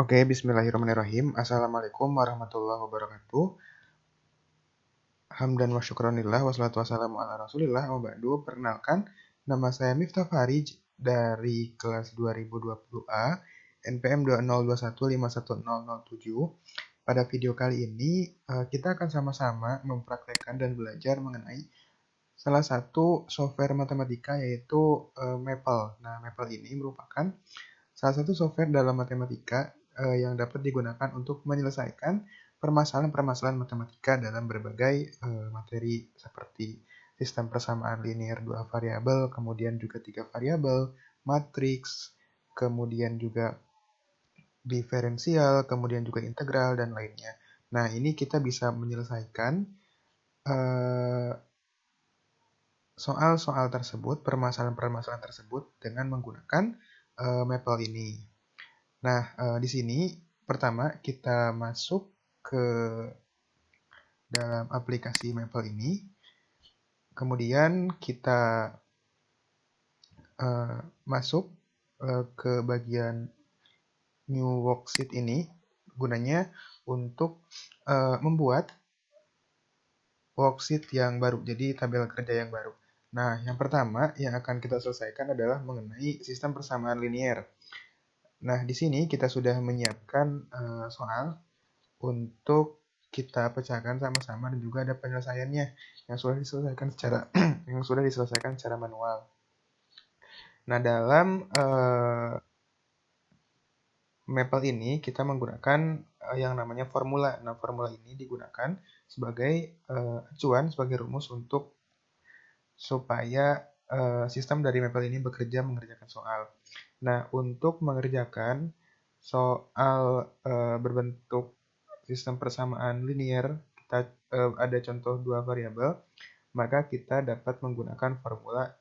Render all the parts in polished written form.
Oke, bismillahirrahmanirrahim. Assalamualaikum warahmatullahi wabarakatuh. Hamdan wa syukronillah, wassalatu wassalamu ala rasulillah, wa ba'du. Perkenalkan, nama saya Miftah Farij dari kelas 2020A, NPM 202151007. Pada video kali ini, kita akan sama-sama mempraktekkan dan belajar mengenai salah satu software matematika, yaitu Maple. Nah, Maple ini merupakan salah satu software dalam matematika yang dapat digunakan untuk menyelesaikan permasalahan-permasalahan matematika dalam berbagai materi seperti sistem persamaan linear 2 variabel, kemudian juga 3 variabel, matriks, kemudian juga diferensial, kemudian juga integral, dan lainnya. Nah, ini kita bisa menyelesaikan soal-soal tersebut, permasalahan-permasalahan tersebut dengan menggunakan Maple ini. Nah, di sini pertama kita masuk ke dalam aplikasi Maple ini. Kemudian kita masuk ke bagian New Worksheet ini. Gunanya untuk membuat worksheet yang baru, jadi tabel kerja yang baru. Nah, yang pertama yang akan kita selesaikan adalah mengenai sistem persamaan linear. Nah, di sini kita sudah menyiapkan soal untuk kita pecahkan sama-sama dan juga ada penyelesaiannya yang sudah diselesaikan secara manual. Nah, dalam Maple ini kita menggunakan yang namanya formula. Nah, formula ini digunakan sebagai acuan, sebagai rumus untuk supaya sistem dari Maple ini bekerja mengerjakan soal. Nah, untuk mengerjakan soal berbentuk sistem persamaan linear, kita ada contoh 2 variabel, maka kita dapat menggunakan formula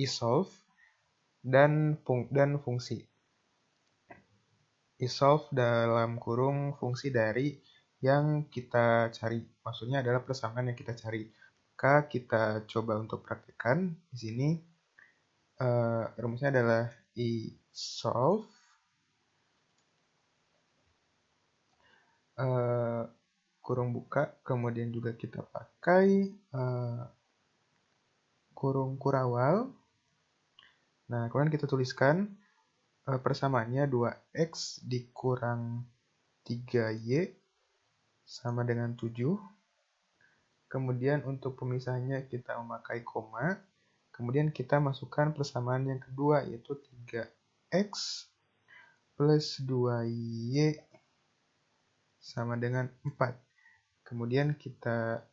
isolve dan fungsi. Isolve dalam kurung fungsi dari yang kita cari, maksudnya adalah persamaan yang kita cari. Maka kita coba untuk praktekkan. Di sini rumusnya adalah isolve kurung buka, kemudian juga kita pakai kurung kurawal. Nah, kemudian kita tuliskan persamaannya 2x dikurang 3y sama dengan 7. Kemudian untuk pemisahnya kita memakai koma. Kemudian kita masukkan persamaan yang kedua, yaitu 3x plus 2y sama dengan 4. Kemudian kita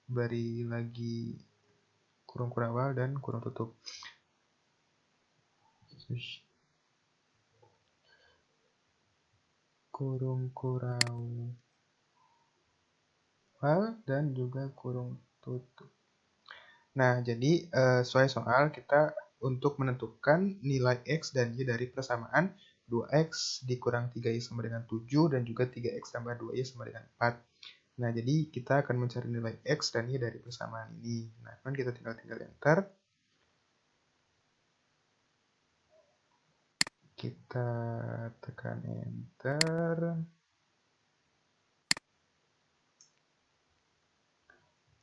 beri lagi kurung kurawal dan kurung tutup. Kurung kurawal dan juga kurung tutup. Nah, jadi sesuai soal kita untuk menentukan nilai x dan y dari persamaan 2x dikurang 3y sama dengan 7 dan juga 3x tambah 2y sama dengan 4. Nah, jadi kita akan mencari nilai x dan y dari persamaan ini. Nah, kan kita tinggal enter. Kita tekan enter.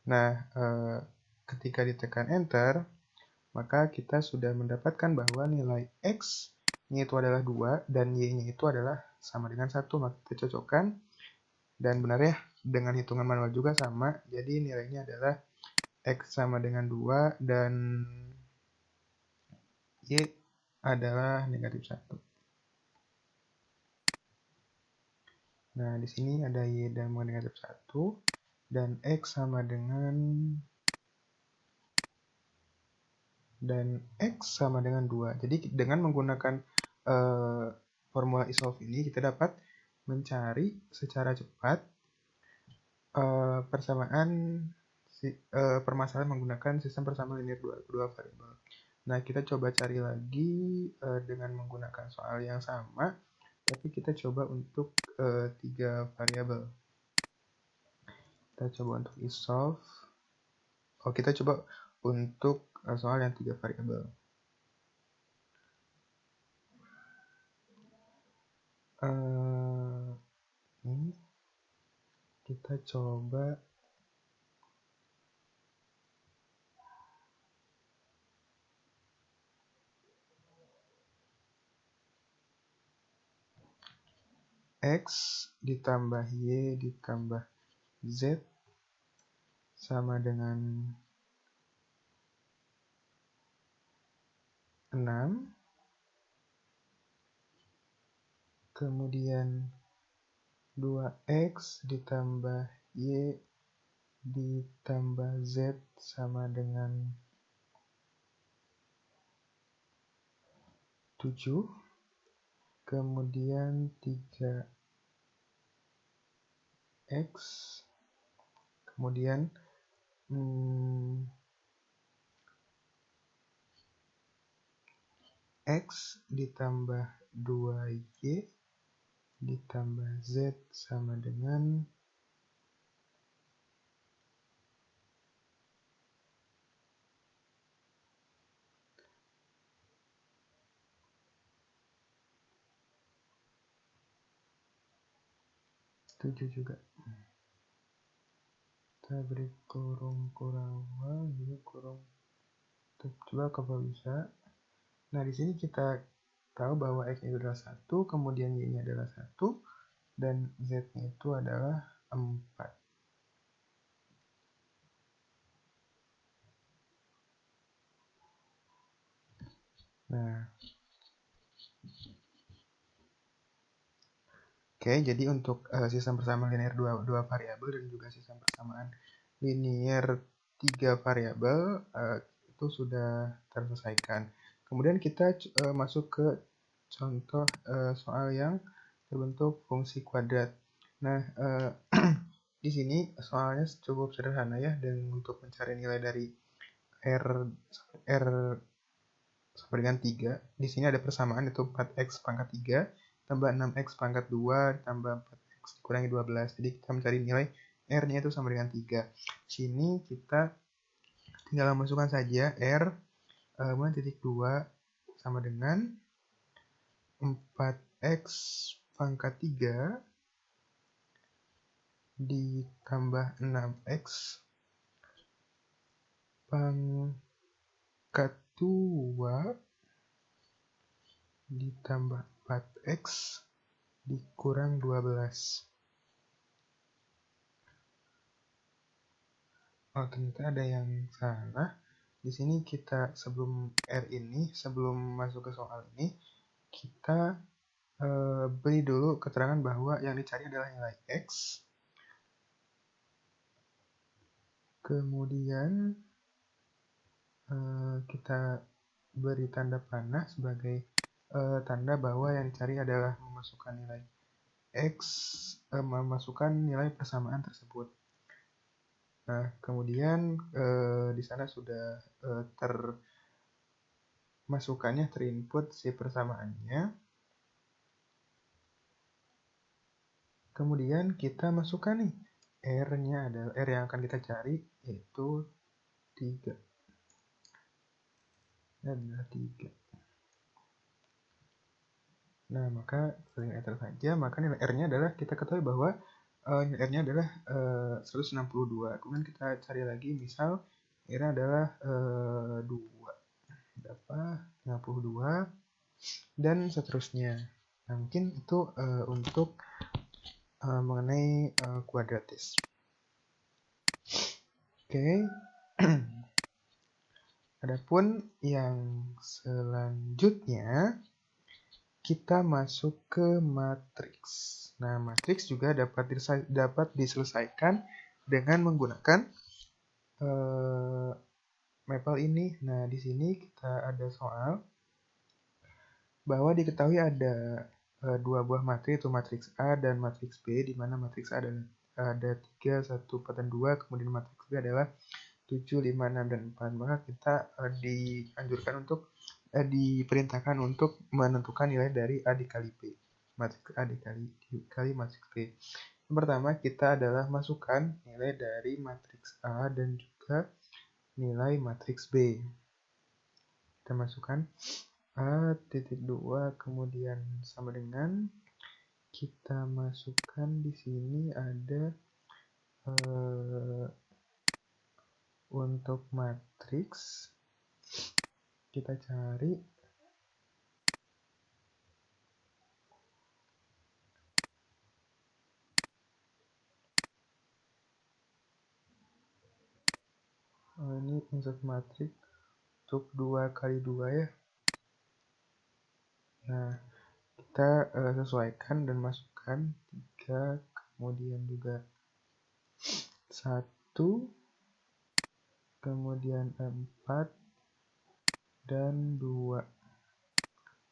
Nah, ketika ditekan enter, maka kita sudah mendapatkan bahwa nilai x-nya itu adalah 2 dan y-nya itu adalah sama dengan 1. Maka kita cocokkan. Dan benar ya, dengan hitungan manual juga sama. Jadi nilainya adalah x sama dengan 2 dan y adalah negatif 1. Nah, di sini ada y dan negatif 1 dan x sama dengan 2. Jadi dengan menggunakan formula isolve ini kita dapat mencari secara cepat permasalahan menggunakan sistem persamaan linear 2 variabel. Nah, kita coba cari lagi dengan menggunakan soal yang sama, tapi kita coba untuk 3 variabel. Kita coba untuk isolve. Kita coba untuk soal yang 3 variabel. kita coba X ditambah Y ditambah Z sama dengan 6. Kemudian 2X ditambah Y ditambah Z sama dengan 7. Kemudian 3X. Kemudian X ditambah 2Y ditambah Z sama dengan 7 juga. Kita beri kurung jadi kurung. Coba kalau bisa. Nah, di sini kita tahu bahwa X itu adalah 1, kemudian Y-nya adalah 1, dan Z-nya itu adalah 4. Nah, oke, jadi untuk sistem persamaan linear 2 variabel dan juga sistem persamaan linear 3 variabel itu sudah terselesaikan. Kemudian kita masuk ke contoh soal yang berbentuk fungsi kuadrat. Nah, di sini soalnya cukup sederhana ya, dan untuk mencari nilai dari R sama dengan 3, di sini ada persamaan yaitu 4x pangkat 3 tambah 6x pangkat 2 tambah 4x dikurangi 12. Jadi kita mencari nilai R-nya itu sama dengan 3. Sini kita tinggal memasukkan saja R titik 2 sama dengan 4x pangkat 3 ditambah 6x pangkat 2 ditambah 4x dikurang 12. Oh, ternyata ada yang salah. Di sini kita sebelum masuk ke soal ini, kita beri dulu keterangan bahwa yang dicari adalah nilai X. Kemudian kita beri tanda panah sebagai tanda bahwa yang dicari adalah memasukkan nilai X, memasukkan nilai persamaan tersebut. Nah, kemudian di sana sudah terinput si persamaannya. Kemudian kita masukkan nih R-nya adalah R yang akan kita cari yaitu 3. Adalah 3. Nah, maka sering enter saja, maka nilai R-nya adalah, kita ketahui bahwa nilai R-nya adalah 162. Kemudian kita cari lagi, misal R-nya adalah 2. Dapat 52 dan seterusnya. Nah, mungkin itu untuk mengenai kuadratis. Oke. Adapun yang selanjutnya kita masuk ke matriks. Nah, matriks juga dapat diselesaikan dengan menggunakan mapel ini. Nah, di sini kita ada soal bahwa diketahui ada dua buah matriks, yaitu matriks A dan matriks B, di mana matriks A ada 3, 1, 4, dan 2, kemudian matriks B adalah 7, 5, 6, dan 4. Maka kita dianjurkan untuk diperintahkan untuk menentukan nilai dari A dikali B. Matriks A dikali matriks B. Yang pertama, kita adalah masukkan nilai dari matriks A dan juga nilai matriks B. Kita masukkan A titik 2, kemudian sama dengan, kita masukkan di sini ada untuk matriks kita cari ini insert matriks untuk 2 kali 2 ya. Nah, kita sesuaikan dan masukkan 3, kemudian juga 1, kemudian 4, dan 2.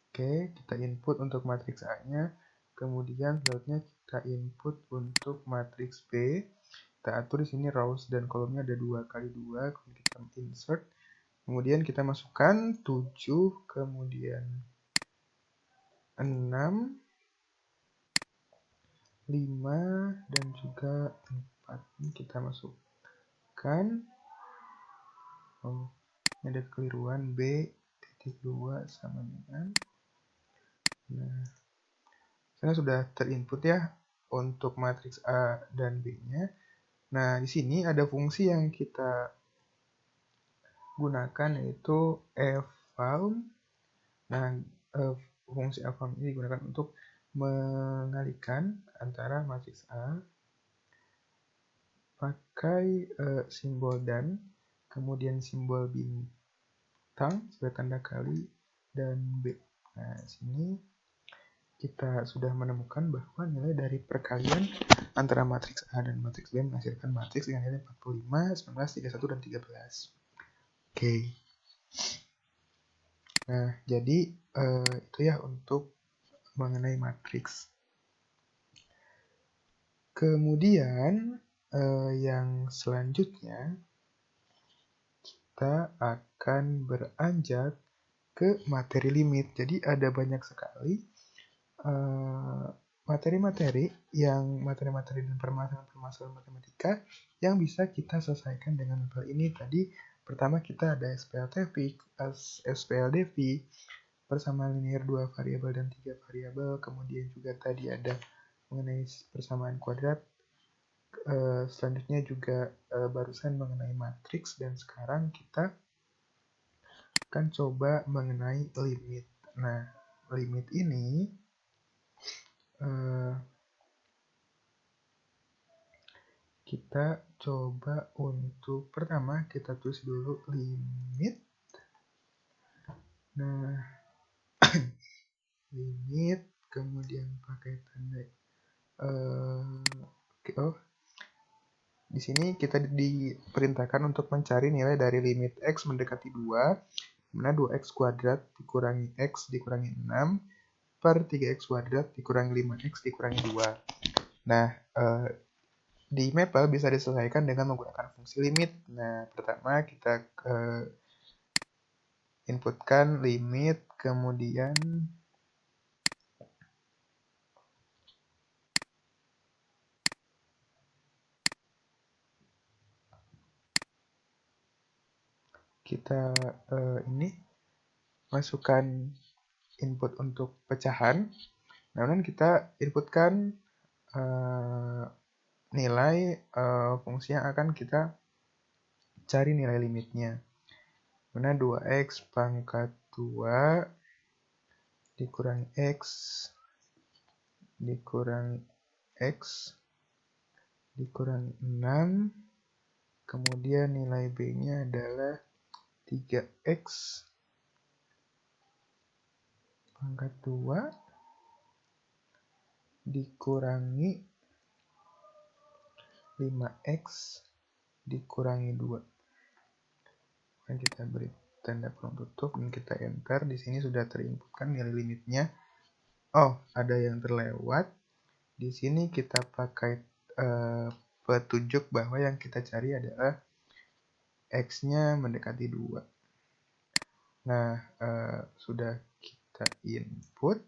Oke, kita input untuk matriks A-nya, kemudian selanjutnya kita input untuk matriks B. Kita atur di sini rows dan kolomnya ada 2 kali 2, kemudian kita insert, kemudian kita masukkan 7, kemudian 6, 5, dan juga 4. Ini kita masukkan. Oh, ini ada kekeliruan, B titik 2 sama dengan. Nah, saya sudah terinput ya untuk matriks A dan B-nya. Nah, di sini ada fungsi yang kita gunakan yaitu eval. Nah, fungsi eval ini digunakan untuk mengalihkan antara matriks A pakai simbol dan, kemudian simbol bintang sebagai tanda kali, dan B. Nah, sini kita sudah menemukan bahwa nilai dari perkalian antara matriks A dan matriks B menghasilkan matriks dengan nilai 45, 19, 31, dan 13. Oke. Nah, jadi itu ya untuk mengenai matriks. Kemudian yang selanjutnya kita akan beranjak ke materi limit. Jadi ada banyak sekali materi-materi dan permasalahan matematika yang bisa kita selesaikan dengan metode ini. Tadi pertama kita ada SPLDV, persamaan linear 2 variabel dan 3 variabel, kemudian juga tadi ada mengenai persamaan kuadrat, selanjutnya juga barusan mengenai matriks, dan sekarang kita akan coba mengenai limit. Nah, limit ini kita coba untuk pertama kita tulis dulu limit. Nah, limit kemudian pakai tanda di sini kita diperintahkan untuk mencari nilai dari limit x mendekati 2, mana 2x kuadrat dikurangi x dikurangi 6 per 3x kuadrat dikurangi 5x dikurangi 2. Nah, di Maple bisa diselesaikan dengan menggunakan fungsi limit. Nah, pertama kita inputkan limit, kemudian kita ini masukkan input untuk pecahan. Namun kita inputkan nilai fungsi yang akan kita cari nilai limitnya. Mana 2x pangkat 2 dikurangi x dikurangi x dikurangi 6, kemudian nilai b-nya adalah 3x pangkat 2 dikurangi 5x dikurangi 2. Dan kita beri tanda kurung tutup dan kita enter. Di sini sudah terinputkan nilai limitnya. Oh, ada yang terlewat. Di sini kita pakai petunjuk bahwa yang kita cari adalah x-nya mendekati 2. Nah, sudah kita input.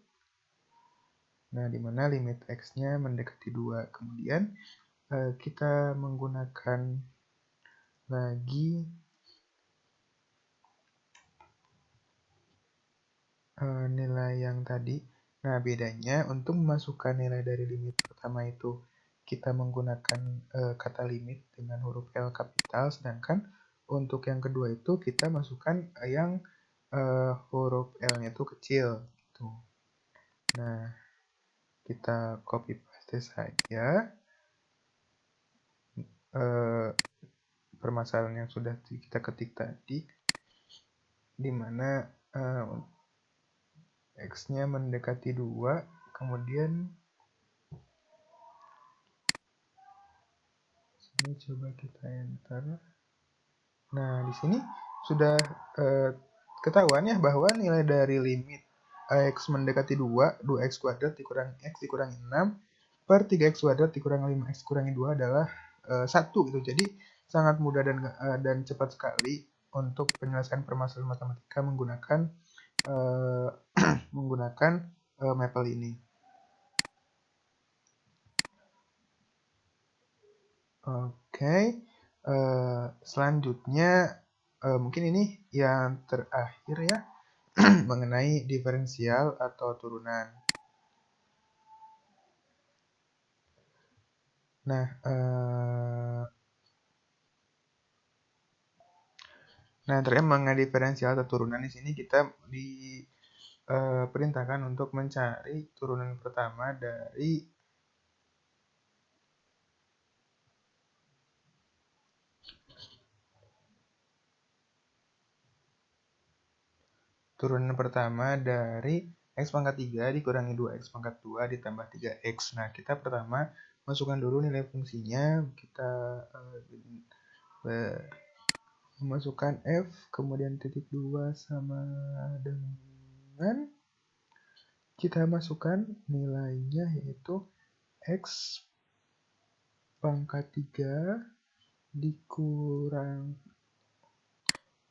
Nah, di mana limit x-nya mendekati 2. Kemudian kita menggunakan lagi nilai yang tadi. Nah, bedanya untuk memasukkan nilai dari limit pertama itu kita menggunakan kata limit dengan huruf L kapital, sedangkan untuk yang kedua itu kita masukkan yang huruf L-nya itu kecil. Gitu. Nah, kita copy paste saja permasalahan yang sudah kita ketik tadi, di mana X-nya mendekati 2, kemudian ini coba kita enter. Nah, di sini sudah ketahuan ya bahwa nilai dari limit X mendekati 2, 2x kuadrat dikurangi X dikurangi 6 per 3x kuadrat dikurangi 5x kurangi 2 adalah 1 gitu. Jadi sangat mudah dan cepat sekali untuk penyelesaian permasalahan matematika menggunakan menggunakan Maple ini. Oke, selanjutnya mungkin ini yang terakhir ya, mengenai diferensial atau turunan. Nah, terkait mengenai diferensial atau turunan, di sini kita diperintahkan untuk mencari turunan pertama dari X pangkat 3 dikurangi 2X pangkat 2 ditambah 3X. Nah, kita pertama masukkan dulu nilai fungsinya. Kita memasukkan F, kemudian titik 2 sama dengan kita masukkan nilainya, yaitu X pangkat 3 dikurang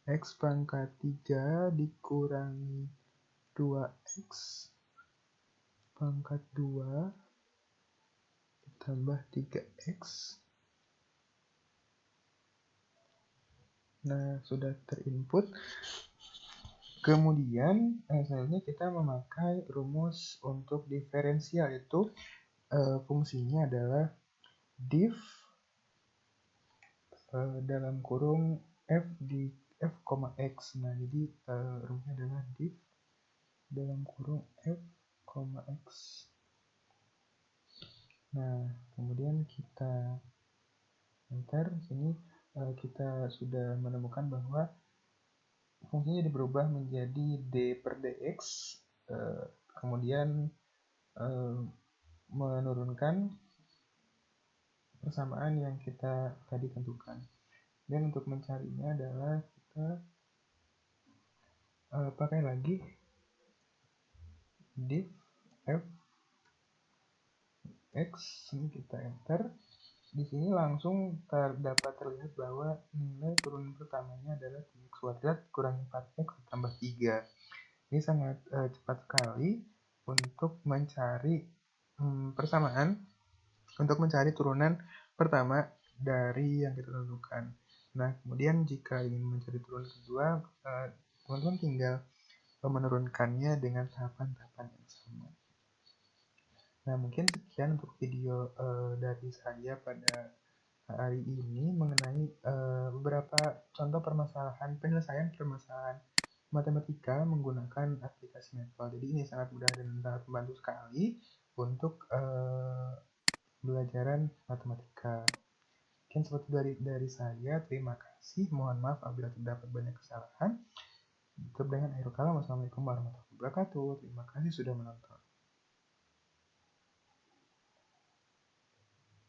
X pangkat 3 dikurangi 2X pangkat 2 ditambah 3X. Nah, sudah terinput. Kemudian selanjutnya kita memakai rumus untuk diferensial, yaitu fungsinya adalah div dalam kurung f di f, x. Nah, jadi rumusnya adalah div dalam kurung f, x. Nah, kemudian kita enter. Sini kita sudah menemukan bahwa fungsinya jadi berubah menjadi d per dx, kemudian menurunkan persamaan yang kita tadi tentukan. Dan untuk mencarinya adalah kita pakai lagi div f x, ini kita enter. Di sini langsung dapat terlihat bahwa nilai turunan pertamanya adalah 3x kuadrat kurangi 4x ditambah 3. Ini sangat cepat sekali untuk mencari persamaan, untuk mencari turunan pertama dari yang kita tentukan. Nah, kemudian jika ingin mencari turunan kedua, teman-teman tinggal menurunkannya dengan tahapan-tahapan yang sama. Nah, mungkin sekian untuk video dari saya pada hari ini mengenai beberapa contoh penyelesaian permasalahan matematika menggunakan aplikasi Maple. Jadi ini sangat mudah dan sangat membantu sekali untuk pembelajaran matematika. Mungkin seperti dari saya. Terima kasih. Mohon maaf apabila terdapat banyak kesalahan. Tutup dengan akhir kata. Wassalamualaikum warahmatullahi wabarakatuh. Terima kasih sudah menonton.